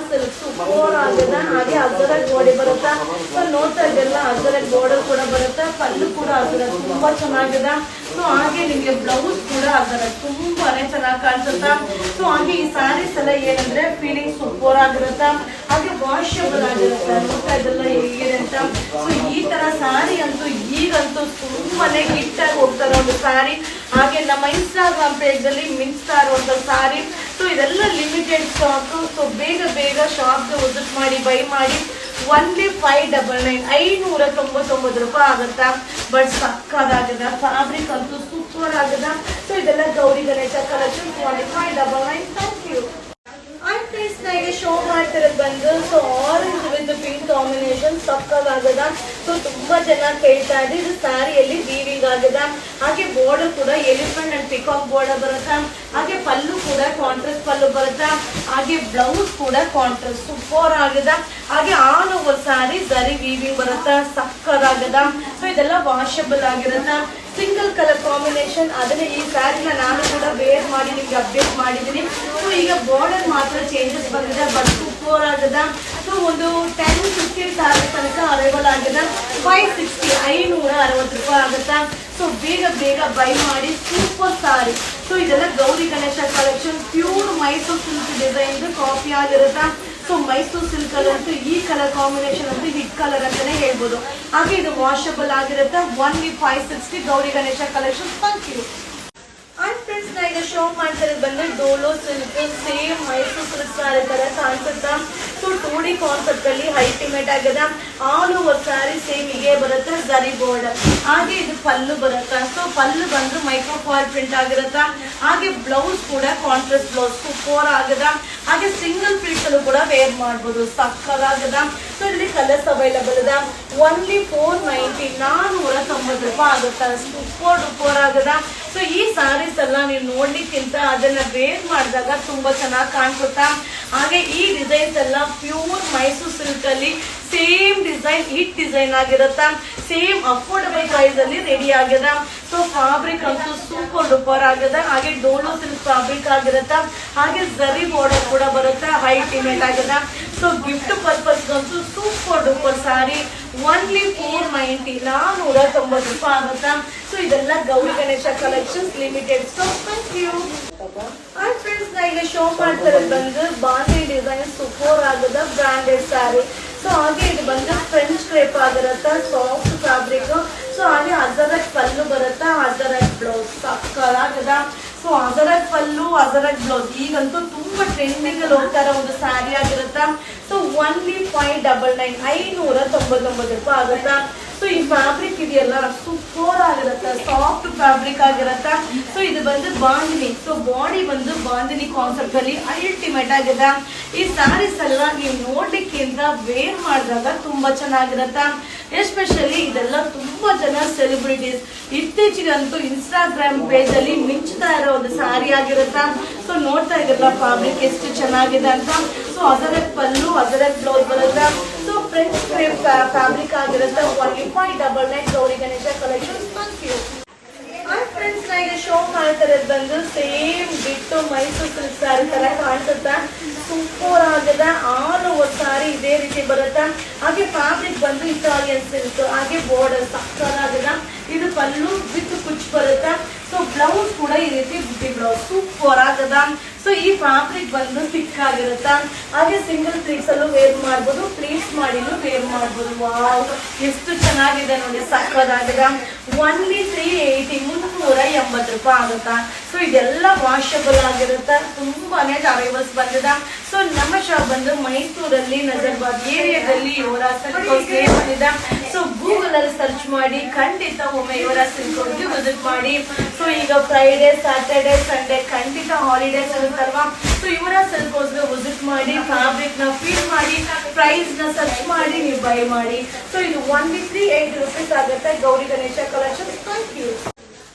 Silk super ಆಗಿದೆ. ಹಾಗೆ Ajrakh body ಬರುತ್ತಾ. ಸೊ ನೋಡ್ತಾ ಇದೆಲ್ಲ ಅಜರಕ್ ಬಾರ್ಡರ್ ಕೂಡ ಬರುತ್ತೆ. ಪಲ್ಲು ಕೂಡ ಅಜರಕ್ ತುಂಬಾ ಚೆನ್ನಾಗಿದೆ. ಸೊ ಹಾಗೆ ನಿಮ್ಗೆ ಬ್ಲೌಸ್ ಕೂಡ ಅಜರಕ್ ತುಂಬಾನೇ ಚೆನ್ನಾಗಿ ಕಾಣಿಸುತ್ತಾ. ಸೊ ಹಾಗೆ ಈ ಸ್ಯಾರೀಸ್ ಎಲ್ಲ ಏನಂದ್ರೆ ಫೀಲಿಂಗ್ ಸೂಪರ್ ಆಗಿರುತ್ತಾ. ಹಾಗೆ ವಾಷಬಲ್ ಆಗಿರುತ್ತೆ. ನೋಡ್ತಾ ಇದೆಲ್ಲ ಹೇಗಿದೆ ಅಂತ. ಸೊ ಈ ತರ ಸ್ಯಾರಿ ಅಂತೂ ಈಗಂತೂ ತುಂಬಾನೇ ಹಿಟ್ ಆಗಿ ಹೋಗ್ತಾರೆ ಒಂದು ಸ್ಯಾರಿ. ಹಾಗೆ ನಮ್ಮ ಇನ್ಸ್ಟಾಗ್ರಾಮ್ ಪೇಜ್ ಅಲ್ಲಿ ಮಿಂಚ್ತಾ ಇರುವಂತ ಸ್ಯಾರಿ. ಸೊ ಇದೆಲ್ಲ ಲಿಮಿಟೆಡ್ ಸ್ಟಾಕ್. ಸೊ ಬೇಗ ಬೇಗ ಶಾಪ್ಗೆ ವಿಸಿಟ್ ಮಾಡಿ ಬೈ ಮಾಡಿ. ಒನ್ಲಿ 599 599 ರೂಪಾಯಿ ಆಗುತ್ತಾ. ಬಟ್ ಸಕ್ಕದಾಗಿದೆ. ಫ್ಯಾಬ್ರಿಕ್ ಅಂತೂ ಸೂಪರ್ ಆಗಿದೆ. ಸೊ ಇದೆಲ್ಲ Gauri Ganesha collection 599. Thank you. ಈಗ ಶೋ ಮಾಡ್ತಿರೋದು ಬಂದು so orange with pink combination ಸಕ್ಕದಾಗದ. ಸೊ ತುಂಬಾ ಜನ ಕೇಳ್ತಾ ಇದ್ರಿ ಇದು ಸ್ಯಾರಿಯಲ್ಲಿ ವೀವಿಂಗ್ ಆಗದ. ಹಾಗೆ ಬಾರ್ಡರ್ ಕೂಡ ಎಲಿಫೆಂಟ್ ಅಂಡ್ ಪಿಕಾಕ್ ಬಾರ್ಡರ್ ಬರುತ್ತಾ. ಹಾಗೆ ಪಲ್ಲು ಕೂಡ ಕಾಂಟ್ರಾಸ್ಟ್ ಪಲ್ಲು ಬರುತ್ತಾ. ಹಾಗೆ ಬ್ಲೌಸ್ ಕೂಡ ಕಾಂಟ್ರಾಸ್ಟ್ ಸೂಪರ್ ಆಗದ. ಹಾಗೆ all over sari zari weaving ಬರುತ್ತಾ. ಸಕ್ಕದಾಗದ. ಸೊ ಇದೆಲ್ಲ ವಾಷಬಲ್ ಆಗಿರುತ್ತಾ. Single colour combination. ಅದನ್ನ ಈ ಸ್ಯಾರಿನ ನಾನು ಕೂಡ ವೇರ್ ಮಾಡಿ ನಿಮ್ಗೆ ಅಪ್ಡೇಟ್ ಮಾಡಿದ್ದೀನಿ. ಸೊ ಈಗ ಬಾರ್ಡರ್ ಮಾತ್ರ ಚೇಂಜಸ್ ಬಂದಿದೆ. ಬಟ್ ಸೂಪರ್ ಆಗದ. ಸೊ ಒಂದು 10-15 ಸ್ಯಾರಿ ತನಕ ಅರೈವಲ್ ಆಗಿದೆ. 560 560 ರೂಪಾಯಿ ಆಗುತ್ತಾ. ಸೊ ಬೇಗ ಬೇಗ ಬೈ ಮಾಡಿ. ಸೂಪರ್ ಸ್ಯಾರಿ. ಸೊ ಇದೆಲ್ಲ Gauri Ganesha collection pure Mysuru silk design copy ಆಗಿರುತ್ತಾ. ಸೊ ಮೈಸೂರು ಸಿಲ್ಕ್ ಅಂತೂ ಈ ಕಲರ್ ಕಾಂಬಿನೇಷನ್ ಅಂತೂ ಹಿಟ್ ಕಲರ್ ಅಂತಾನೆ ಹೇಳ್ಬೋದು. ಹಾಗೆ ಇದು ವಾಷಬಲ್ ಆಗಿರುತ್ತೆ. Only 560 Gauri Ganesha collection. Thank you. And friends ನಾ ಈಗ ಶೋ ಮಾಡ್ತಿರೋದು ಬಂದು Dolo silk same Mysuru silk sari ತರ ಕಾಣಿಸುತ್ತಾ. ಸೊ 2D ಕಾನ್ಸೆಪ್ಟ್ ಅಲ್ಲಿ ಅಲ್ಟಿಮೇಟ್ ಆಗಿದೆ. ಆಲ್ ಓವರ್ ಸ್ಯಾರಿ ಸೇಮ್ ಹೀಗೆ ಬರುತ್ತೆ. ಜರಿ ಬಾರ್ಡರ್. ಹಾಗೆ ಇದು ಪಲ್ಲು ಬರುತ್ತೆ. ಸೊ ಪಲ್ಲು ಬಂದು ಮೈಕ್ರೋ ಫಾಯಿಲ್ ಪ್ರಿಂಟ್ ಆಗಿರುತ್ತಾ. ಹಾಗೆ ಬ್ಲೌಸ್ ಕೂಡ ಕಾಂಟ್ರಾಸ್ಟ್ ಬ್ಲೌಸ್ ಸೂಪರ್ ಆಗದ. ಹಾಗೆ ಸಿಂಗಲ್ ಪೀಸ್ ಅಲ್ಲೂ ಕೂಡ ವೇರ್ ಮಾಡಬಹುದು. ಸಕ್ಕದಾಗದ. ಸೊ ಇಲ್ಲಿ ಕಲರ್ಸ್ ಅವೈಲಬಲ್ ಇದೆ. ಒನ್ಲಿ 490 490 ರೂಪಾಯಿ ಆಗುತ್ತಾ. ಸೂಪರ್ ಆಗದ. ಸೊ ಈ ಸ್ಯಾರೀಸ್ ಎಲ್ಲ ನೀವು ನೋಡ್ಲಿಕ್ಕಿಂತ ಅದನ್ನ ವೇರ್ ಮಾಡಿದಾಗ ತುಂಬಾ ಚೆನ್ನಾಗಿ ಕಾಣಿಸುತ್ತಾ. ಹಾಗೆ ಈ ಡಿಸೈನ್ಸ್ ಎಲ್ಲ ಪ್ಯೂರ್ ಮೈಸೂರು ಸಿಲ್ಕ್ ಅಲ್ಲಿ ಸೇಮ್ ಡಿಸೈನ್ ಹಿಟ್ ಡಿಸೈನ್ ಆಗಿರುತ್ತಾ. ಸೇಮ್ ಅಫೋರ್ಡಬಲ್ ಪ್ರೈಸ್ ಅಲ್ಲಿ ರೆಡಿ ಆಗಿದೆ. ಸೊ ಫ್ಯಾಬ್ರಿಕ್ ಅಂತೂ ಸೂಪರ್ ಆಗಿದೆ. ಹಾಗೆ ಡೋಲೋ ಸಿಲ್ಕ್ ಫ್ಯಾಬ್ರಿಕ್ ಆಗಿರುತ್ತಾ. ಹಾಗೆ ಜರಿ ಬಾರ್ಡರ್ ಕೂಡ ಬರುತ್ತೆ. ಅಲ್ಟಿಮೇಟ್ ಆಗಿದೆ. ಸೊ ಗಿಫ್ಟ್ ಪರ್ಪಸ್ ಅಂತೂ ಸೂಪರ್ ಸ್ಯಾರಿ. ಒನ್ಲಿ 490 490 ರೂಪಾಯಿ ಆಗುತ್ತಾ. ಸೊ ಇದೆಲ್ಲ Gauri Ganesha collections limited stock. Thank you. And friends ನಾ ಈಗ ಶೋ ಮಾಡ್ತಿರೋದು ಬಂದು ಬಾಂಧಿ ಡಿಸೈನ್ ಸೂಪರ್ ಆಗದ ಬ್ರಾಂಡೆಡ್ ಸ್ಯಾರಿ. ಸೊ ಹಾಗೆ ಇದು ಬಂದು ಫ್ರೆಂಚ್ ಕ್ರೇಪ್ ಆಗಿರುತ್ತೆ. Soft fabric. ಸೊ ಹಾಗೆ ಅಜರಕ್ ಪಲ್ಲು ಬರುತ್ತಾ. ಅಜರಕ್ ಬ್ಲೌಸ್ ಸಕ್ಕದಾಗದ. ಸೊ ಅಜರಕ್ ಪಲ್ಲು ಅಜರಕ್ ಬ್ಲೌಸ್ ಈಗಂತೂ ತುಂಬಾ ಟ್ರೆಂಡಿಂಗ್ ಅಲ್ಲಿ ಹೋಗ್ತಾ ಇರೋ ಒಂದು ಸ್ಯಾರಿ ಆಗಿರುತ್ತಾ. ಸೊ ಒನ್ಲಿ 599 599 ರೂಪಾಯಿ ಆಗುತ್ತಾ. ಸೊ ಈ ಫ್ಯಾಬ್ರಿಕ್ ಇದೆಯಲ್ಲ ಸೂಪರ್ ಆಗಿರುತ್ತೆ. ಸಾಫ್ಟ್ ಫ್ಯಾಬ್ರಿಕ್ ಆಗಿರುತ್ತೆ. ಸೊ ಇದು ಬಂದು ಬಾಂದಿನಿ. ಸೊ ಬಾಡಿ ಬಂದು ಬಾಂದಿನಿ ಕಾನ್ಸೆಪ್ಟ್ ಅಲ್ಲಿ ಅಲ್ಟಿಮೇಟ್ ಆಗಿದೆ. ಈ ಸ್ಯಾರೀಸ್ ಎಲ್ಲ ನೀವು ನೋಡ್ಲಿಕ್ಕಿಂತ ವೇರ್ ಮಾಡಿದಾಗ ತುಂಬಾ ಚೆನ್ನಾಗಿರುತ್ತೆ. ಎಸ್ಪೆಷಲಿ ಇದೆಲ್ಲ ತುಂಬಾ ಜನ ಸೆಲೆಬ್ರಿಟೀಸ್ ಇತ್ತೀಚೆಗಂತೂ ಇನ್ಸ್ಟಾಗ್ರಾಮ್ ಪೇಜ್ ಅಲ್ಲಿ ಮಿಂಚ್ತಾ ಇರೋ ಒಂದು ಸ್ಯಾರಿ ಆಗಿರುತ್ತೆ. ಸೊ ನೋಡ್ತಾ ಇದ್ರಲ್ಲ ಫ್ಯಾಬ್ರಿಕ್ ಎಷ್ಟು ಚೆನ್ನಾಗಿದೆ ಅಂತ. ಸೊ ಅದರ ಪಲ್ಲು ಅದರ ಬ್ಲೌಸ್ ಬರುತ್ತೆ. ಸೊ ಫ್ರೆಂಚ್ ಕ್ರೇಪ್ ಫ್ಯಾಬ್ರಿಕ್ ಆಗಿರುತ್ತೆ. Only 599 Gowri Ganesha collection. Thank you. And friends ನಾ ಈಗ ಶೋ ಮಾಡ್ತಿರೋದು ಬಂದು ಸೇಮ್ ಬಿಟ್ಟು ಮೈಸೂರು ಸಿಲ್ಕ್ ಸ್ಯಾರಿ ತರ ಕಾಣಿಸುತ್ತಾ. ಸೂಪರ್ ಆಗಿದೆ. ಆಲ್ ಓವರ್ ಸ್ಯಾರಿ ಇದೇ ರೀತಿ ಬರುತ್ತೆ. ಹಾಗೆ ಫ್ಯಾಬ್ರಿಕ್ ಬಂದು ಇಟಾಲಿಯನ್ ಸಿಲ್ಕ್. ಹಾಗೆ ಬಾರ್ಡರ್ ಸಕ್ಕದಾಗಿದೆ. ಇದು ಪಲ್ಲು ವಿತ್ ಕುಚ್ ಬರುತ್ತೆ. ಸೊ ಬ್ಲೌಸ್ ಕೂಡ ಈ ರೀತಿ ಬುಟ್ಟಿ ಬ್ಲೌಸ್ ಸೂಪರ್ ಆಗದ. ಸೊ ಈ ಫ್ಯಾಬ್ರಿಕ್ ಬಂದು ಥಿಕ್ ಆಗಿರುತ್ತೆ. ಹಾಗೆ ಸಿಂಗಲ್ ಪ್ಲೀಟ್ಸ್ ಅಲ್ಲೂ ವೇರ್ ಮಾಡ್ಬೋದು. ಪ್ಲೀಟ್ಸ್ ಮಾಡಿನೂ ವೇರ್ ಮಾಡ್ಬೋದು. ವಾವ್ ಎಷ್ಟು ಚೆನ್ನಾಗಿದೆ ನೋಡಿ. ಸಕ್ಕದಾಗಿದೆ. ಒನ್ಲಿ 380 380 ರೂಪಾಯಿ ಆಗುತ್ತಾ. ಸೊ ಇದೆಲ್ಲ ವಾಷಬಲ್ ಆಗಿರುತ್ತೆ. ತುಂಬಾನೇ ಅರೈವಲ್ಸ್ ಬಂದಿದೆ. ಸೊ ನಮ್ಮ ಶಾಪ್ ಬಂದು ಮೈಸೂರಲ್ಲಿ ನಜರ್ಬಾದ್ ಏರಿಯಾದಲ್ಲಿ ಇವರ ಬಂದಿದೆ. ಸೊ ಗೂಗಲ್ ಅಲ್ಲಿ ಸರ್ಚ್ ಮಾಡಿ ಖಂಡಿತ ಒಮ್ಮೆ ಇವರ ಸಿಲ್ಕ್ಗೆ ವಿಸಿಟ್ ಮಾಡಿ. ಸೊ ಈಗ ಫ್ರೈಡೆ ಸ್ಯಾಟರ್ಡೆ ಸಂಡೇ ಖಂಡಿತ ಹಾಲಿಡೇಸ್ ಇರುತ್ತಲ್ವಾ. ಸೊ ಇವರ ಸಿಲ್ಕ್ಗೆ ವಿಸಿಟ್ ಮಾಡಿ. ಫ್ಯಾಬ್ರಿಕ್ ನ ಫೀಲ್ ಮಾಡಿ. ಪ್ರೈಸ್ ನ ಸರ್ಚ್ ಮಾಡಿ ನೀವು ಬೈ ಮಾಡಿ. ಸೊ ಇದು 180 ರೂಪೀಸ್ ಆಗುತ್ತೆ Gowri Ganesha collection. Thank you.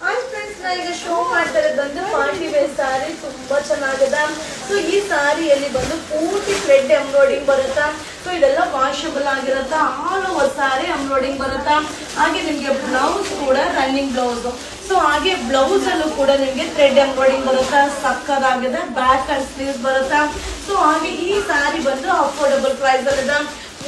And friends ನಾ ಈಗ ಶೋ ಮಾಡ್ತಾರೆ ಬಂದು ಪಾರ್ಟಿ ವೇರ್ ಸ್ಯಾರಿ ತುಂಬಾ ಚೆನ್ನಾಗಿದೆ. ಸೊ ಈ ಸ್ಯಾರಿಯಲ್ಲಿ ಬಂದು ಪೂರ್ತಿ ಥ್ರೆಡ್ ಎಂಬ್ರಾಯ್ಡಿಂಗ್ ಬರುತ್ತಾ. ಸೊ ಇದೆಲ್ಲ ವಾಷಬಲ್ ಆಗಿರುತ್ತಾ. ಆಲ್ ಓವರ್ ಸ್ಯಾರಿ ಎಂಬ್ರಾಯ್ಡಿಂಗ್ ಬರುತ್ತಾ. ಹಾಗೆ ನಿಮ್ಗೆ ಬ್ಲೌಸ್ ಕೂಡ ರನ್ನಿಂಗ್ ಬ್ಲೌಸ್. ಸೊ ಹಾಗೆ ಬ್ಲೌಸ್ ಅಲ್ಲೂ ಕೂಡ ನಿಮ್ಗೆ ಥ್ರೆಡ್ ಎಂಬ್ರಾಯ್ಡಿಂಗ್ ಬರುತ್ತಾ, ಸಕ್ಕದಾಗಿದೆ. ಬ್ಯಾಕ್ ಅಂಡ್ ಸ್ಲೀವ್ಸ್ ಬರುತ್ತಾ. ಸೊ ಹಾಗೆ ಈ ಸ್ಯಾರಿ ಬಂದು ಅಫೋರ್ಡಬಲ್ ಪ್ರೈಸ್ ಅಲ್ಲಿದೆ.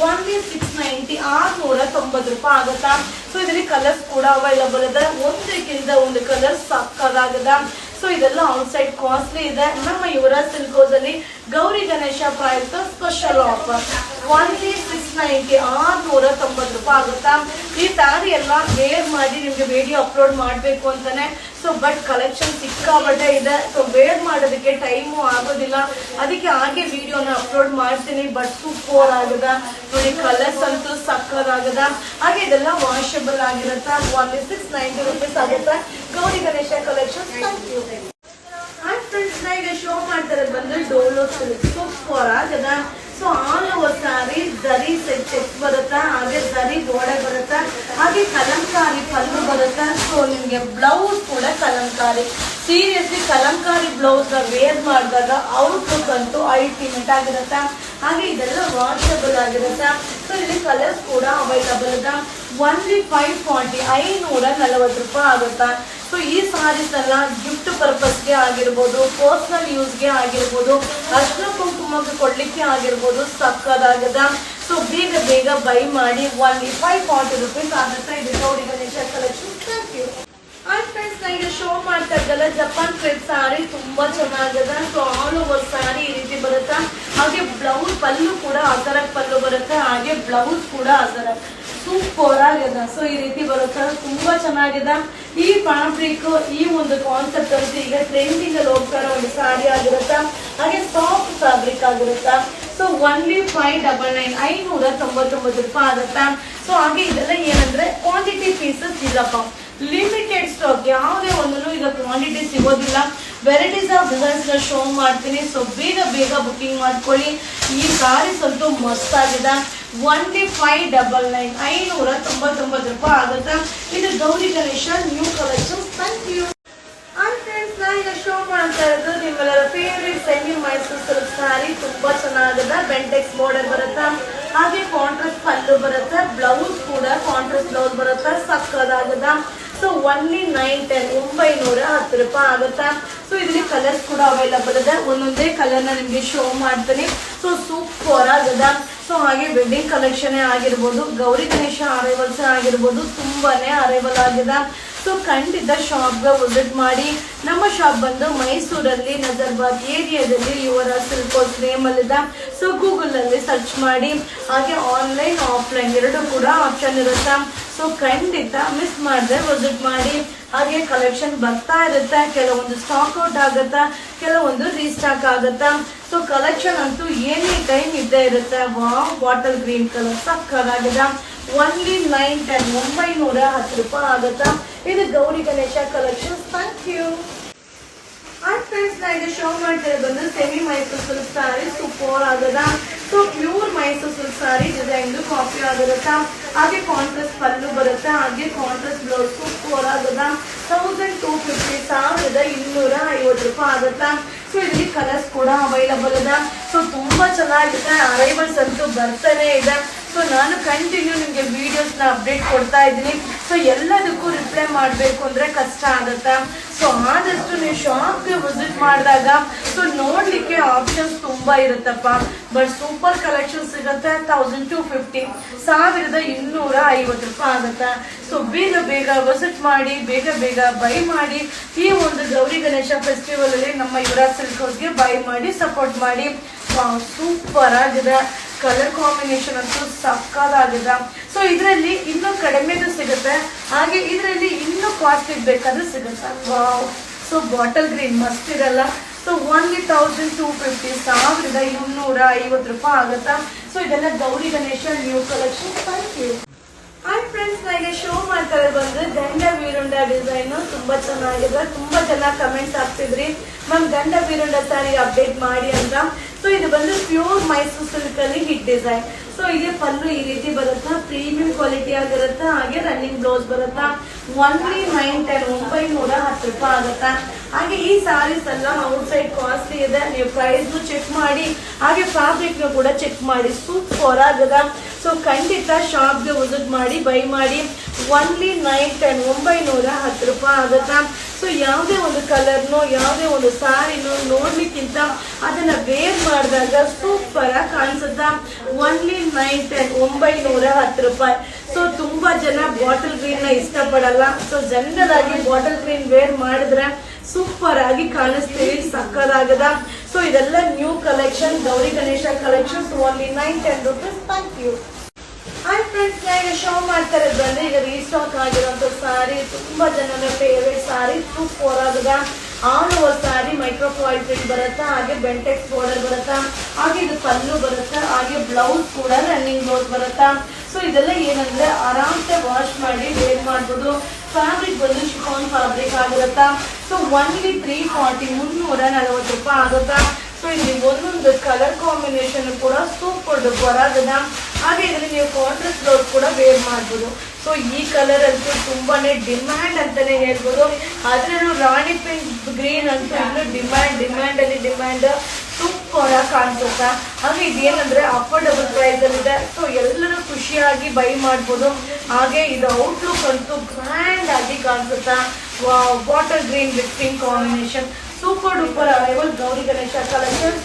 ಓನ್ಲಿ 690 690 ಆಗುತ್ತಾ. ಸೊ ಇದರಲ್ಲಿ ಕಲರ್ಸ್ ಕೂಡ ಅವೈಲಬಲ್ ಇದೆ. ಒಂದಕ್ಕಿಂತ ಒಂದು ಕಲರ್ ಸಕ್ಕದಾಗಿದೆ. ಸೊ ಇದೆಲ್ಲ ಔಟ್ಸೈಡ್ ಕಾಸ್ಟ್ಲಿ ಇದೆ. ನಮ್ಮ ಯುವರಾಜ್ ಸಿಲ್ಕ್ ಹೌಸ್ ಅಲ್ಲಿ Gowri Ganesha price special offer only 690 690 ಆಗುತ್ತಾ. ಈ ಸ್ಯಾರಿ ಎಲ್ಲ ವೇರ್ ಮಾಡಿ ನಿಮ್ಗೆ ವಿಡಿಯೋ ಅಪ್ಲೋಡ್ ಮಾಡ್ಬೇಕು ಅಂತಾನೆ. ಸೊ ಬಟ್ ಕಲೆಕ್ಷನ್ ಸಿಕ್ಕಾಬಟ್ಟೆ ಇದೆ. ಸೊ ವೇರ್ ಮಾಡೋದಕ್ಕೆ ಟೈಮು ಆಗೋದಿಲ್ಲ. ಅದಕ್ಕೆ ಹಾಗೆ ವಿಡಿಯೋನ ಅಪ್ಲೋಡ್ ಮಾಡ್ತೀನಿ. ಬಟ್ ಸೂಪರ್ ಆಗಿದೆ ನೋಡಿ. ಕಲರ್ಸ್ ಅಂತೂ ಸಕ್ಕದಾಗಿದೆ. ಹಾಗೆ ಇದೆಲ್ಲ ವಾಷಬಲ್ ಆಗಿರುತ್ತೆ. ಓನ್ಲಿ 690 rupees ಆಗುತ್ತೆ Gowri Ganesha collection. Thank you. Friends ಈಗ ಶೋ ಮಾಡ್ತಾರೆ ಬಂದು ಡೋಲೋ ಸಿಲ್ಕ್ ಸೂಪರ್ ಆಗಿದೆ. So all over sari zari check ಬರುತ್ತಾ, ಹಾಗೆ ಜರಿ ಗೋಡೆ ಬರುತ್ತಾ, ಹಾಗೆ ಕಲಂಕಾರಿ ಪಲ್ಲು ಬರುತ್ತಾ. ಸೊ ನಿಮ್ಗೆ ಬ್ಲೌಸ್ ಕೂಡ Kalamkari. Seriously Kalamkari blouse wear ಮಾಡಿದಾಗ ಔಟ್ಲುಕ್ ಅಂತೂ ಅಲ್ಟಿಮೇಟ್ ಆಗಿರುತ್ತೆ. ಹಾಗೆ ಇದೆಲ್ಲ ವಾಷಬಲ್ ಆಗಿರುತ್ತೆ. ಸೊ ಇಲ್ಲಿ ಕಲರ್ಸ್ ಕೂಡ ಅವೈಲಬಲ್ ಇದೆ. ಓನ್ಲಿ 540 540 ಆಗುತ್ತಾ. ಸೊ ಈ ಸಾರೀಸ್ ಎಲ್ಲ ಗಿಫ್ಟ್ ಪರ್ಪಸ್ಗೆ ಆಗಿರ್ಬೋದು, ಪರ್ಸನಲ್ ಯೂಸ್ಗೆ ಆಗಿರ್ಬೋದು, ಅರ್ಶಿನ ಕುಂಕುಮಕ್ಕೆ ಕೊಡ್ಲಿಕ್ಕೆ ಆಗಿರ್ಬೋದು, ಸಕ್ಕದಾಗಿದೆ. ಸೊ ಬೇಗ ಬೇಗ ಬೈ ಮಾಡಿ. ಓನ್ಲಿ 540 rupees ಆಗುತ್ತೆ ಇದು Gauri Ganesha collection. Thank you. Friends ಈಗ ಶೋ ಮಾಡ್ತಾ ಇದ್ದಲ್ಲ ಜಪಾನ್ ಕ್ರೇಪ್ ಸಾರಿ ತುಂಬಾ ಚೆನ್ನಾಗಿದೆ. ಸೊ ಆಲ್ ಓವರ್ ಸ್ಯಾರಿ ಈ ರೀತಿ ಬರುತ್ತೆ. ಹಾಗೆ ಬ್ಲೌಸ್ ಪಲ್ಲು ಕೂಡ ಅದರ ಪಲ್ಲು ಬರುತ್ತೆ, ಹಾಗೆ ಬ್ಲೌಸ್ ಕೂಡ ಅದರ ಸೂಪರ್ ಆಗಿದೆ. ಸೊ ಈ ರೀತಿ ಬರುತ್ತೆ, ತುಂಬಾ ಚೆನ್ನಾಗಿದೆ. ಈ ಫ್ಯಾಬ್ರಿಕ್ ಈ ಒಂದು ಕಾನ್ಸೆಪ್ಟ್ ಅಂತ ಈಗ ಟ್ರೆಂಡಿಂಗ್ ಅಲ್ಲಿ ಹೋಗ್ತಾರ ಒಂದು ಸಾರಿ ಆಗಿರುತ್ತೆ. ಹಾಗೆ ಸಾಫ್ಟ್ ಫ್ಯಾಬ್ರಿಕ್ ಆಗಿರುತ್ತೆ. ಸೊ ಓನ್ಲಿ 599 599 ಆಗುತ್ತೆ. ಸೊ ಹಾಗೆ ಇದೆಲ್ಲ ಏನಂದ್ರೆ ಕ್ವಾಂಟಿಟಿ ಪೀಸಸ್ ಇಲ್ಲಪ್ಪ, ಲಿಮಿಟೆಡ್ ಸ್ಟಾಕ್. ಯಾವುದೇ ಒಂದನ್ನು ಈಗ ಕ್ವಾಂಟಿಟಿ ಸಿಗೋದಿಲ್ಲ. ವೆರೈಟೀಸ್ ಆಫ್ ಡಿಸೈನ್ಸ್ ಶೋ ಮಾಡ್ತೀನಿ. ಸೊ ಬೇಗ ಬೇಗ ಬುಕಿಂಗ್ ಮಾಡ್ಕೊಳ್ಳಿ. ಈ ಸಾರೀಸ್ ಅಂತೂ ಮಸ್ತ್ ಆಗಿದೆ. ಓನ್ಲಿ 599 599 ಆಗುತ್ತೆ. ಇದು Gauri Ganesha new collection. Thank you. Friends ಈಗ ಶೋ ಮಾಡ್ತಾ ಇರೋದು ನಿಮ್ಮೆಲ್ಲರ favourite semi Mysuru silk sari. ತುಂಬಾ ಚೆನ್ನಾಗಿದೆ. ಬೆಂಟೆಕ್ಸ್ ಬಾರ್ಡರ್ ಬರುತ್ತೆ, ಹಾಗೆ ಕಾಂಟ್ರಾಸ್ಟ್ ಪಲ್ಲು ಬರುತ್ತೆ, ಬ್ಲೌಸ್ ಕೂಡ ಕಾಂಟ್ರಾಸ್ಟ್ ಬ್ಲೌಸ್ ಬರುತ್ತೆ, ಸಕ್ಕದಾಗಿದೆ. ಸೊ ಓನ್ಲಿ 910 ಆಗುತ್ತಾ. ಸೊ ಇದರಲ್ಲಿ ಕಲರ್ಸ್ ಕೂಡ ಅವೈಲಬಲ್ ಇದೆ. ಒಂದೊಂದೇ ಕಲರ್ ನ ನಿಮ್ಗೆ ಶೋ ಮಾಡ್ತೀನಿ. ಸೊ ಸೂಪರ್ ಆಗಿದೆ. ಸೊ ಹಾಗೆ ವೆಡ್ಡಿಂಗ್ ಕಲೆಕ್ಷನ್ ಆಗಿರ್ಬೋದು, ಗೌರಿ ಗಣೇಶ ಅರೈವಲ್ಸ್ ಆಗಿರ್ಬೋದು, ತುಂಬಾನೇ ಅರೈವಲ್ ಆಗಿದೆ. ಸೊ ಖಂಡಿತ ಶಾಪ್ಗೆ ವಿಸಿಟ್ ಮಾಡಿ. ನಮ್ಮ ಶಾಪ್ ಬಂದು ಮೈಸೂರಲ್ಲಿ ನಜರ್ಬಾದ್ ಏರಿಯಾದಲ್ಲಿ ಯುವರಾಜ್ ಸಿಲ್ಕ್ ಹೌಸ್ ನೇಮ್ ಅಲ್ಲಿದೆ. ಸೊ ಗೂಗಲ್ ಅಲ್ಲಿ ಸರ್ಚ್ ಮಾಡಿ. ಹಾಗೆ ಆನ್ಲೈನ್ ಆಫ್ಲೈನ್ ಎರಡು ಕೂಡ ಆಪ್ಷನ್ ಇರುತ್ತೆ. ಸೊ ಖಂಡಿತ ಮಿಸ್ ಮಾಡದೆ ವಿಸಿಟ್ ಮಾಡಿ. ಹಾಗೆ ಕಲೆಕ್ಷನ್ ಬರ್ತಾ ಇರುತ್ತೆ. ಕೆಲವೊಂದು ಸ್ಟಾಕ್ ಔಟ್ ಆಗುತ್ತಾ, ಕೆಲವೊಂದು ರೀಸ್ಟಾಕ್ ಆಗುತ್ತಾ. ಸೊ ಕಲೆಕ್ಷನ್ ಅಂತೂ ಎನಿ ಟೈಮ್ ಇದ್ದೇ ಇರುತ್ತೆ. ವಾವ್, ಬಾಟಲ್ ಗ್ರೀನ್ ಕಲರ್ ಸಕ್ಕದಾಗಿದೆ. ಓನ್ಲಿ 910 ಆಗುತ್ತಾ. ಇದು Gauri Ganesha collection. Thank you. Friends ಈಗ ಶೋ ಮಾಡ್ತಾರೆ ಬಂದು semi Mysuru silk sari super ಆಗದ. So pure Mysuru silk sari design copy ಆಗಿರುತ್ತಾ. ಹಾಗೆ ಕಾಂಟ್ರಾಸ್ಟ್ ಪಲ್ಲು ಬರುತ್ತೆ, ಹಾಗೆ ಕಾಂಟ್ರಾಸ್ಟ್ ಬ್ಲೌಸ್ ಸೂಪರ್ ಆಗದ. 1250 1250 ಆಗುತ್ತಾ. ಸೊ ಇಲ್ಲಿ ಕಲರ್ಸ್ ಕೂಡ ಅವೈಲಬಲ್ ಇದೆ. ಸೊ ತುಂಬಾ ಚೆನ್ನಾಗಿದೆ. ಅರೈವಲ್ಸ್ ಅಂತೂ ಬರ್ತಾನೆ ಇದೆ. ಸೊ ನಾನು ಕಂಟಿನ್ಯೂ ನಿಮಗೆ ವಿಡಿಯೋಸ್ನ ಅಪ್ಡೇಟ್ ಕೊಡ್ತಾ ಇದ್ದೀನಿ. ಸೊ ಎಲ್ಲದಕ್ಕೂ ರಿಪ್ಲೈ ಮಾಡಬೇಕು ಅಂದರೆ ಕಷ್ಟ ಆಗುತ್ತೆ. ಸೊ ಆದಷ್ಟು ನೀವು ಶಾಪ್ಗೆ ವಿಸಿಟ್ ಮಾಡಿದಾಗ ಸೊ ನೋಡಲಿಕ್ಕೆ ಆಪ್ಷನ್ಸ್ ತುಂಬ ಇರುತ್ತಪ್ಪ. ಬಟ್ ಸೂಪರ್ ಕಲೆಕ್ಷನ್ ಸಿಗುತ್ತೆ. 1250 1250 ಆಗುತ್ತೆ. ಸೊ ಬೇಗ ಬೇಗ ವಿಸಿಟ್ ಮಾಡಿ, ಬೇಗ ಬೇಗ ಬೈ ಮಾಡಿ. ಈ ಒಂದು ಗೌರಿ ಗಣೇಶ ಫೆಸ್ಟಿವಲ್ ಅಲ್ಲಿ ನಮ್ಮ ಯುವರಾಜ್ ಸಿಲ್ಕ್ ಹೌಸ್ಗೆ ಬೈ ಮಾಡಿ ಸಪೋರ್ಟ್ ಮಾಡಿ. ಸೂಪರ್ ಆಗಿದೆ. ಕಲರ್ ಕಾಂಬಿನೇಷನ್ ಅಂತೂ ಸಕ್ಕದಾಗಿದೆ. ಸೊ ಇದರಲ್ಲಿ ಇನ್ನೂ ಕಡಿಮೆದು ಸಿಗುತ್ತೆ, ಹಾಗೆ ಇದರಲ್ಲಿ ಇನ್ನೂ ಕಾಸ್ಟ್ ಬೇಕಾದ್ರೂ ಸಿಗುತ್ತೆ. ವಾವ್. ಸೊ ಬಾಟಲ್ ಗ್ರೀನ್ ಮಸ್ತ್ ಇರಲ್ಲ. ಸೊ ಓನ್ಲಿ 1250 1250 ಆಗುತ್ತಾ. ಸೊ ಇದೆಲ್ಲ Gauri Ganesha new collection. Thank you. Friends ಈಗ ಶೋ ಮಾಡ್ತಾರೆ ಬಂದು ಗಂಡ ವೀರುಂಡ ಡಿಸೈನ್ ತುಂಬಾ ಚೆನ್ನಾಗಿದೆ. ತುಂಬಾ ಚೆನ್ನಾಗಿ ಕಮೆಂಟ್ಸ್ ಆಗ್ತಿದ್ರಿ ಮ್ಯಾಮ್ ಗಂಡ ವೀರುಂಡ ಸ್ಯಾರಿ ಅಪ್ಡೇಟ್ ಮಾಡಿ ಅಂತ. ಸೊ ಇದು ಬಂದು ಪ್ಯೂರ್ ಮೈಸೂರು ಸಿಲ್ಕ್ ಅಲ್ಲಿ ಹಿಟ್ ಡಿಸೈನ್. ಸೊ ಇದೆ ಪಲ್ಲು ಈ ರೀತಿ ಬರುತ್ತಾ, ಪ್ರೀಮಿಯಂ ಕ್ವಾಲಿಟಿ ಆಗಿರುತ್ತಾ, ಹಾಗೆ ರನ್ನಿಂಗ್ ಬ್ಲೌಸ್ ಬರುತ್ತಾ. ಓನ್ಲಿ 910 ಆಗುತ್ತಾ. ಹಾಗೆ ಈ ಸಾರೀಸ್ ಎಲ್ಲ ಔಟ್ ಸೈಡ್ ಕಾಸ್ಟ್ಲಿ ಇದೆ. ನೀವು ಪ್ರೈಸ್ ಚೆಕ್ ಮಾಡಿ, ಹಾಗೆ ಫ್ಯಾಬ್ರಿಕ್ ಕೂಡ ಚೆಕ್ ಮಾಡಿ. ಸೂಪರ್ ಆಗದ. ಸೊ ಖಂಡಿತ ಶಾಪ್ಗೆ ವಿಸಿಟ್ ಮಾಡಿ ಬೈ ಮಾಡಿ. ಒನ್ಲಿ 910 ರೂಪಾಯಿ ಆಗುತ್ತಾ. ಸೊ ಯಾವುದೇ ಒಂದು ಕಲರ್ನೋ ಯಾವುದೇ ಒಂದು ಸಾರಿನೋ ನೋಡ್ಲಿಕ್ಕಿಂತ ಅದನ್ನ ವೇರ್ ಮಾಡಿದಾಗ ಸೂಪರ್ ಆಗಿ ಕಾಣಿಸುತ್ತಾ. ಒನ್ಲಿ 910 ರೂಪಾಯಿ. ಸೊ ತುಂಬಾ ಜನ ಬಾಟಲ್ ಗ್ರೀನ್ ನ ಇಷ್ಟಪಡಲ್ಲ. ಸೊ ಜನರಲ್ ಆಗಿ ಬಾಟಲ್ ಗ್ರೀನ್ ವೇರ್ ಮಾಡಿದ್ರೆ ಸೂಪರ್ ಆಗಿ ಕಾಣಿಸ್ತೀವಿ, ಸಕ್ಕದಾಗದ. ಸೊ ಇದೆಲ್ಲ new collection, Gowri Ganesha collection. Only 910 rupees. Thank you. Hi friends, ಈಗ ಶೋ ಮಾಡ್ತಾರೆ ಬಂದ್ರೆ ಈಗ ರೀಸ್ಟಾಕ್ ಆಗಿರೋಂಥ ಸಾರಿ, ತುಂಬಾ ಜನರ ಫೇವ್ರೇಟ್ ಸಾರಿ, ಸೂಪರ್ ಆಗದ. All over sari micro foil print ಬರುತ್ತಾ, ಹಾಗೆ ಬೆಂಟೆಕ್ಸ್ ಬಾರ್ಡರ್ ಬರುತ್ತಾ, ಹಾಗೆ ಇದು ಪಲ್ಲು ಬರುತ್ತಾ, ಹಾಗೆ ಬ್ಲೌಸ್ ಕೂಡ ರನ್ನಿಂಗ್ ಬ್ಲೌಸ್ ಬರುತ್ತಾ. ಸೊ ಇದೆಲ್ಲ ಏನಂದ್ರೆ ಆರಾಮ್ಸೆ ವಾಶ್ ಮಾಡಿ ವೇರ್ ಮಾಡ್ಬೋದು. ಫ್ಯಾಬ್ರಿಕ್ ಬಂದು ಶಿಫಾನ್ ಫ್ಯಾಬ್ರಿಕ್ ಆಗಿರುತ್ತಾ. ಸೊ ಒನ್ಲಿ 340 ರೂಪಾಯಿ ಆಗುತ್ತಾ. ಸೊ ಇಲ್ಲಿ ಒಂದೊಂದು ಕಲರ್ ಕಾಂಬಿನೇಷನ್ ಕೂಡ ಸೂಪರ್ ಡೂಪರ್ ಆಗದ. ಹಾಗೆ ಇದರಲ್ಲಿ ನೀವು ಕಾಂಟ್ರಾಸ್ಟ್ ಬ್ಲೌಸ್ ಕೂಡ ವೇರ್ ಮಾಡ್ಬೋದು. ಸೊ ಈ ಕಲರ್ ಅಂತೂ ತುಂಬಾನೇ ಡಿಮ್ಯಾಂಡ್ ಅಂತಾನೆ ಹೇಳ್ಬೋದು. ಅದರಲ್ಲೂ ರಾಣಿ ಪಿಂಕ್ ಗ್ರೀನ್ ಅಂತೂ ಇನ್ನು ಡಿಮ್ಯಾಂಡ್ ಸೂಪರ್ ಆಗಿ ಕಾಣಿಸುತ್ತಾ. ಹಾಗೆ ಇದೇನಂದ್ರೆ ಅಫೋರ್ಡಬಲ್ ಪ್ರೈಸ್ ಅಲ್ಲಿ ಇದೆ. ಸೊ ಎಲ್ಲರೂ ಖುಷಿಯಾಗಿ ಬೈ ಮಾಡ್ಬೋದು. ಹಾಗೆ ಇದು ಔಟ್ಲುಕ್ ಅಂತೂ ಗ್ರ್ಯಾಂಡ್ ಆಗಿ ಕಾಣಿಸುತ್ತಾ. Water green with pink combination, super duper available Gowri Ganesha collection.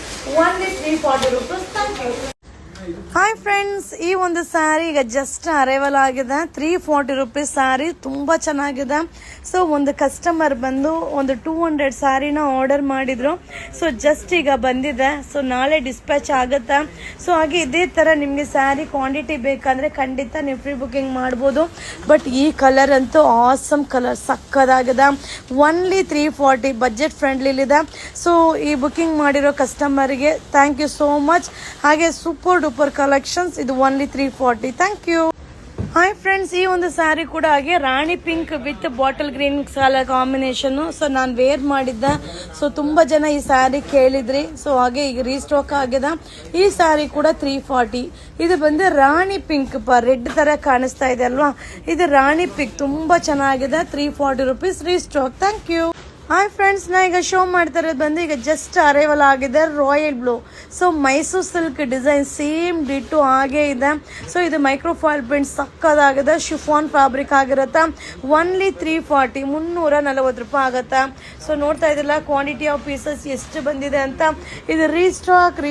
Only 340 rupees. Thank you. Hi friends, ಈ ಒಂದು ಸ್ಯಾರಿ ಈಗ ಜಸ್ಟ್ ಅರೈವಲ್ ಆಗಿದೆ. 340 ರೂಪೀಸ್ ಸ್ಯಾರಿ, ತುಂಬ ಚೆನ್ನಾಗಿದೆ. ಸೊ ಒಂದು ಕಸ್ಟಮರ್ ಬಂದು ಒಂದು 200 ಸ್ಯಾರಿನ ಆರ್ಡರ್ ಮಾಡಿದ್ರು. ಸೊ ಜಸ್ಟ್ ಈಗ ಬಂದಿದೆ. ಸೊ ನಾಳೆ ಡಿಸ್ಪ್ಯಾಚ್ ಆಗುತ್ತೆ. ಸೊ ಹಾಗೆ ಇದೇ ಥರ ನಿಮಗೆ ಸ್ಯಾರಿ ಕ್ವಾಂಟಿಟಿ ಬೇಕಂದರೆ ಖಂಡಿತ ನೀವು ಫ್ರೀ ಬುಕ್ಕಿಂಗ್ ಮಾಡ್ಬೋದು. ಬಟ್ ಈ ಕಲರ್ ಅಂತೂ ಆಸಮ್ ಕಲರ್, ಸಕ್ಕದಾಗಿದೆ. ಒನ್ಲಿ 340, ಬಜೆಟ್ ಫ್ರೆಂಡ್ಲಿಲಿದೆ. ಸೊ ಈ ಬುಕ್ಕಿಂಗ್ ಮಾಡಿರೋ ಕಸ್ಟಮರ್ಗೆ ಥ್ಯಾಂಕ್ ಯು ಸೋ ಮಚ್. ಹಾಗೆ ಸೂಪರ್ ಡೂಪರ್ ಕಲೆಕ್ಷನ್ಸ್, ಇದು only 340. Thank you. Hi friends, ಈ ಒಂದು ಸ್ಯಾರಿ ಕೂಡ ಹಾಗೆ rani pink with bottle green colour combination. So ನಾನು ವೇರ್ ಮಾಡಿದ್ದೆ. ಸೊ ತುಂಬಾ ಜನ ಈ ಸ್ಯಾರಿ ಕೇಳಿದ್ರಿ. ಸೊ ಹಾಗೆ ಈಗ ರೀಸ್ಟಾಕ್ ಆಗಿದೆ. ಈ ಸ್ಯಾರಿ ಕೂಡ 340. ಇದು ಬಂದು ರಾಣಿ ಪಿಂಕ್, ರೆಡ್ ತರ ಕಾಣಿಸ್ತಾ ಇದೆ ಅಲ್ವಾ, ಇದು ರಾಣಿ ಪಿಂಕ್, ತುಂಬಾ ಚೆನ್ನಾಗಿದೆ. 340 rupees restock. Thank you. Hi friends, ನಾ ಈಗ ಶೋ ಮಾಡ್ತಾ ಇರೋದು ಬಂದು ಈಗ ಜಸ್ಟ್ ಅರೈವಲ್ ಆಗಿದೆ royal blue. So Mysuru silk design same ditto ಹಾಗೆ ಇದೆ. ಸೊ ಇದು ಮೈಕ್ರೋ ಫಾಯಿಲ್ ಪ್ರಿಂಟ್ ಸಕ್ಕದಾಗಿದೆ, ಶಿಫಾನ್ ಫ್ಯಾಬ್ರಿಕ್ ಆಗಿರುತ್ತೆ. ಒನ್ಲಿ 340, 340 ರೂಪಾಯಿ ಆಗುತ್ತಾ. ಸೊ ನೋಡ್ತಾ ಇದ್ದಿಲ್ಲ ಕ್ವಾಂಟಿಟಿ ಆಫ್ ಪೀಸಸ್ ಎಷ್ಟು ಬಂದಿದೆ ಅಂತ. ಇದು restock.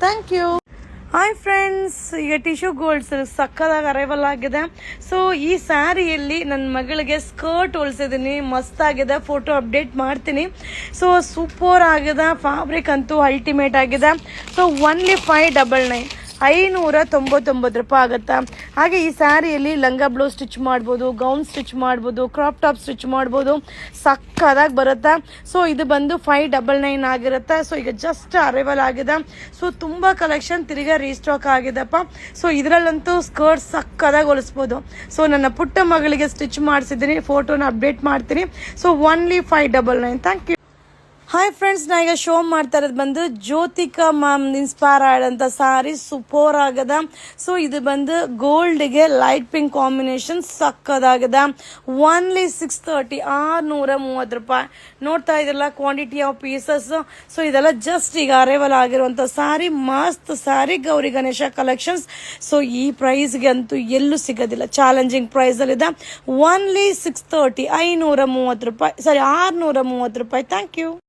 Thank you. Hi friends, ಈಗ ಟಿಶ್ಯೂ ಗೋಲ್ಡ್ ಸಕ್ಕದಾಗಿ ಅರೈವಲ್ ಆಗಿದೆ. ಸೊ ಈ ಸ್ಯಾರಿಯಲ್ಲಿ ನನ್ನ ಮಗಳಿಗೆ ಸ್ಕರ್ಟ್ ಹೊಲ್ಸಿದ್ದೀನಿ, ಮಸ್ತ್ ಆಗಿದೆ. ಫೋಟೋ ಅಪ್ಡೇಟ್ ಮಾಡ್ತೀನಿ. ಸೊ ಸೂಪರ್ ಆಗಿದೆ, ಫ್ಯಾಬ್ರಿಕ್ ಅಂತೂ ಅಲ್ಟಿಮೇಟ್ ಆಗಿದೆ. ಸೊ ಒನ್ಲಿ 599, 599 ರೂಪಾಯಿ ಆಗುತ್ತಾ. ಹಾಗೆ ಈ ಸ್ಯಾರಿಯಲ್ಲಿ ಲಂಗ ಬ್ಲೌಸ್ ಸ್ಟಿಚ್ ಮಾಡ್ಬೋದು, ಗೌನ್ ಸ್ಟಿಚ್ ಮಾಡ್ಬೋದು, ಕ್ರಾಪ್ ಟಾಪ್ ಸ್ಟಿಚ್ ಮಾಡ್ಬೋದು, ಸಕ್ಕದಾಗಿ ಬರುತ್ತೆ. ಸೊ ಇದು ಬಂದು 599 ಆಗಿರುತ್ತೆ. ಸೊ ಈಗ ಜಸ್ಟ್ ಅರೈವಲ್ ಆಗಿದೆ. ಸೊ ತುಂಬಾ ಕಲೆಕ್ಷನ್ ತಿರ್ಗಾ ರೀಸ್ಟಾಕ್ ಆಗಿದೆಪ್ಪ. ಸೊ ಇದರಲ್ಲಂತೂ ಸ್ಕರ್ಟ್ ಸಕ್ಕದಾಗಿ ಹೊಲಿಸ್ಬೋದು. ಸೊ ನನ್ನ ಪುಟ್ಟ ಮಗಳಿಗೆ ಸ್ಟಿಚ್ ಮಾಡಿಸಿದ್ದೀನಿ, ಫೋಟೋನ ಅಪ್ಡೇಟ್ ಮಾಡ್ತೀನಿ. So only 599. Thank you. Hi friends, ನಾ ಈಗ ಶೋ ಮಾಡ್ತಾ ಇರೋದು ಬಂದು ಜ್ಯೋತಿಕಾ ಮ್ಯಾಮ್ ಇನ್ಸ್ಪೈರ್ ಆದಂಥ ಸಾರಿ, ಸೂಪರ್ ಆಗದ. ಸೊ ಇದು ಬಂದು ಗೋಲ್ಡ್ಗೆ ಲೈಟ್ ಪಿಂಕ್ ಕಾಂಬಿನೇಷನ್ ಸಕ್ಕದಾಗದ. ಒನ್ಲಿ 630, 630 ರೂಪಾಯಿ. ನೋಡ್ತಾ ಇದ್ರಲ್ಲ ಕ್ವಾಂಟಿಟಿ ಆಫ್ ಪೀಸಸ್. ಸೊ ಇದೆಲ್ಲ ಜಸ್ಟ್ ಈಗ ಅರೈವಲ್ ಆಗಿರುವಂಥ ಸಾರಿ, ಮಸ್ತ್ ಸಾರಿ, ಗೌರಿ ಗಣೇಶ ಕಲೆಕ್ಷನ್ಸ್. ಸೊ ಈ ಪ್ರೈಸ್ಗೆ ಅಂತೂ ಎಲ್ಲೂ ಸಿಗೋದಿಲ್ಲ, ಚಾಲೆಂಜಿಂಗ್ ಪ್ರೈಸ್ ಅಲ್ಲಿ ಇದೆ. ಒನ್ಲಿ 630, 530 ರೂಪಾಯಿ, ಸಾರಿ 630 ರೂಪಾಯಿ. Thank you.